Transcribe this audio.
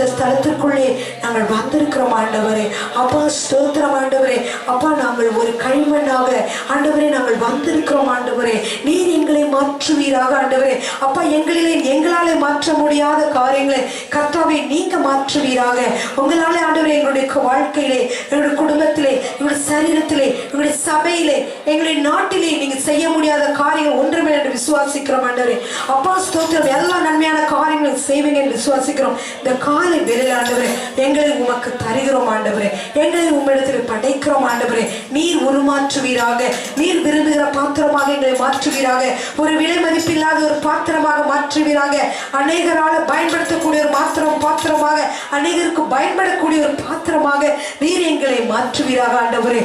பரிசுத்த ஸ்தலத்திற்குள்ளே நாங்கள் வந்திருக்கிறோம் ஆண்டவரே. அப்பா ஸ்தோத்திரம் ஆண்டவரே. அப்பா நாங்கள் ஒரு கைமண்ணாக ஆண்டவரே நாங்கள் வந்திருக்கிறோம் ஆண்டவரே. நீர் எங்களை மாற்றுவீராக ஆண்டவரே. அப்பா எங்களாலே மாற்ற முடியாத காரியங்களை கர்த்தாவே நீங்க மாற்றுவீராக. உங்களாலே ஆண்டவரே எங்களுடைய வாழ்க்கையிலே, எங்களுடைய குடும்பத்திலே, எங்களுடைய சரீரத்திலே, எங்களுடைய சபையிலே, எங்களுடைய நாட்டிலே நீங்க செய்ய முடியாத காரியங்கள் ஒன்றுமே என்று விசுவாசிக்கிறோம் ஆண்டவரே. அப்பா ஸ்தோத்திரம். எல்லா நன்மையான காரியங்களும் செய்வீங்க என்று விசுவாசிக்கிறோம். இந்த காலை வேளையில் ஆண்டவரே எங்களை உமக்கு தருகிறோம் ஆண்டவரே. எங்களை உம்மிடத்தில் படைக்கிறோம் ஆண்டவரே. நீர் உருமாற்றுவீராக. நீர் விரும்புகிற பாத்திரமாக எங்களை மாற்றுவீராக. ஒரு விலை மதிப்பில்லாத ஒரு பாத்திரமாக மாற்றுவீராக. அநேகரால் பயன்படுத்தக்கூடிய ஒரு பாத்திரமாக, அநேகருக்கு பயன்படக்கூடிய ஒரு பாத்திரமாக நீர் எங்களை மாற்றுவீராக ஆண்டவரே.